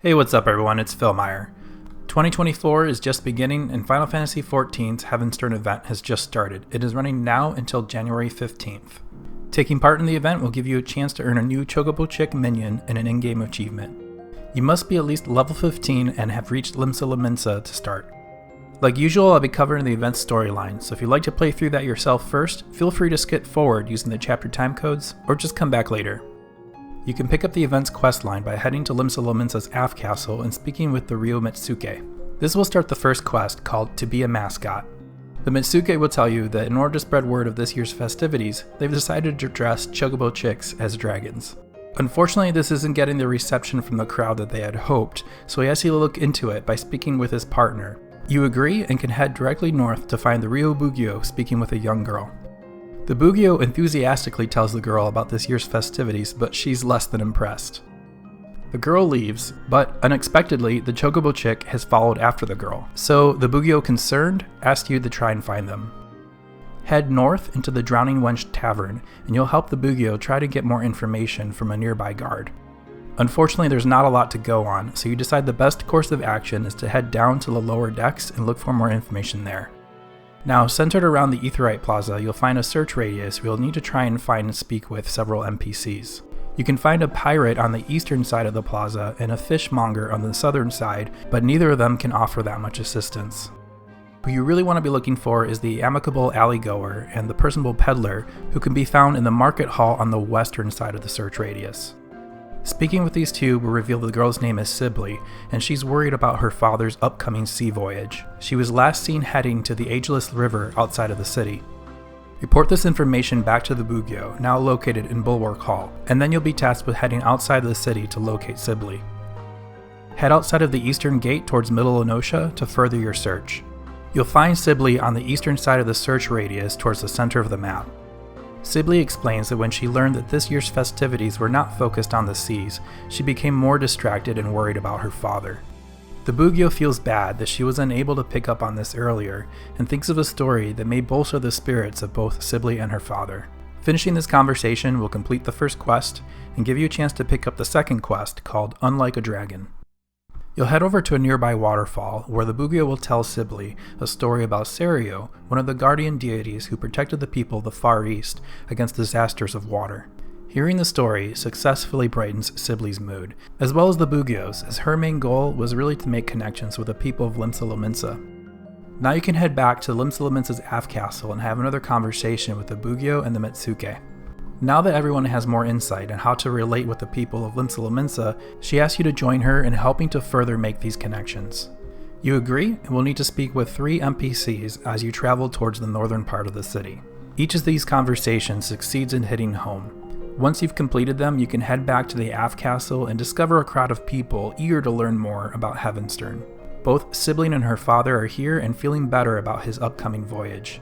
Hey, what's up everyone, it's Phil Meyer. 2024 is just beginning and Final Fantasy XIV's Heavensturn event has just started. It is running now until January 15th. Taking part in the event will give you a chance to earn a new Chocobo Chick Minion and an in-game achievement. You must be at least level 15 and have reached Limsa Lominsa to start. Like usual, I'll be covering the event's storyline, so if you'd like to play through that yourself first, feel free to skip forward using the chapter timecodes, or just come back later. You can pick up the event's questline by heading to Limsa Lominsa's Aft Castle and speaking with the Ryunosuke. This will start the first quest, called To Be a Mascot. The Mitsuke will tell you that in order to spread word of this year's festivities, they've decided to dress Chocobo Chicks as dragons. Unfortunately, this isn't getting the reception from the crowd that they had hoped, so he asks you to look into it by speaking with his partner. You agree and can head directly north to find the Ryo Bugyo speaking with a young girl. The Bugyo enthusiastically tells the girl about this year's festivities, but she's less than impressed. The girl leaves, but unexpectedly, the Chocobo Chick has followed after the girl, so the Bugyo, concerned, asks you to try and find them. Head north into the Drowning Wench Tavern, and you'll help the Bugyo try to get more information from a nearby guard. Unfortunately, there's not a lot to go on, so you decide the best course of action is to head down to the lower decks and look for more information there. Now, centered around the Aetheryte Plaza, you'll find a search radius where you'll need to try and find and speak with several NPCs. You can find a pirate on the eastern side of the plaza and a fishmonger on the southern side, but neither of them can offer that much assistance. Who you really want to be looking for is the amicable alleygoer and the personable peddler, who can be found in the market hall on the western side of the search radius. Speaking with these two will reveal the girl's name is Sibley, and she's worried about her father's upcoming sea voyage. She was last seen heading to the Ageless River outside of the city. Report this information back to the Bugyo, now located in Bulwark Hall, and then you'll be tasked with heading outside of the city to locate Sibley. Head outside of the eastern gate towards Middle Enosia to further your search. You'll find Sibley on the eastern side of the search radius towards the center of the map. Sibley explains that when she learned that this year's festivities were not focused on the seas, she became more distracted and worried about her father. The Bugyo feels bad that she was unable to pick up on this earlier, and thinks of a story that may bolster the spirits of both Sibley and her father. Finishing this conversation will complete the first quest, and give you a chance to pick up the second quest, called Unlike a Dragon. You'll head over to a nearby waterfall, where the Bugyo will tell Sibley a story about Serio, one of the guardian deities who protected the people of the Far East against disasters of water. Hearing the story successfully brightens Sibley's mood, as well as the Bugyo's, as her main goal was really to make connections with the people of Limsa Lominsa. Now you can head back to Limsa Lominsa's Aft Castle and have another conversation with the Bugyo and the Mitsuke. Now that everyone has more insight on how to relate with the people of Limsa Lominsa, she asks you to join her in helping to further make these connections. You agree, and will need to speak with 3 NPCs as you travel towards the northern part of the city. Each of these conversations succeeds in hitting home. Once you've completed them, you can head back to the Aft Castle and discover a crowd of people eager to learn more about Heavensturn. Both Sibley and her father are here and feeling better about his upcoming voyage.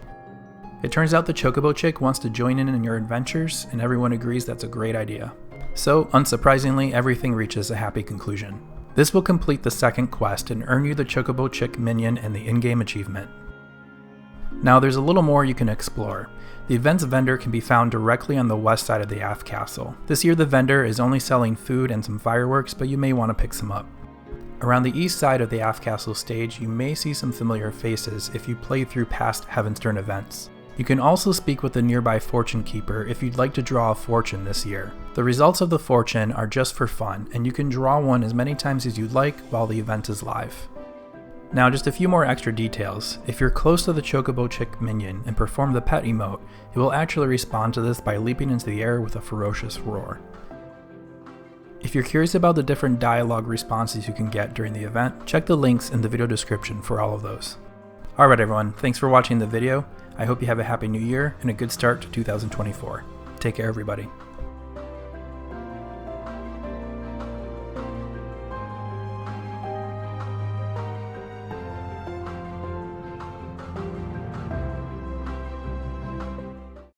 It turns out the Chocobo Chick wants to join in your adventures, and everyone agrees that's a great idea. So, unsurprisingly, everything reaches a happy conclusion. This will complete the second quest and earn you the Chocobo Chick Minion and the in-game achievement. Now there's a little more you can explore. The event's vendor can be found directly on the west side of the Aft Castle. This year the vendor is only selling food and some fireworks, but you may want to pick some up. Around the east side of the Aft Castle stage, you may see some familiar faces if you play through past Heavensturn events. You can also speak with the nearby fortune keeper if you'd like to draw a fortune this year. The results of the fortune are just for fun, and you can draw one as many times as you'd like while the event is live. Now just a few more extra details. If you're close to the Chocobo Chick Minion and perform the pet emote, it will actually respond to this by leaping into the air with a ferocious roar. If you're curious about the different dialogue responses you can get during the event, check the links in the video description for all of those. Alright everyone, thanks for watching the video. I hope you have a happy new year and a good start to 2024. Take care everybody.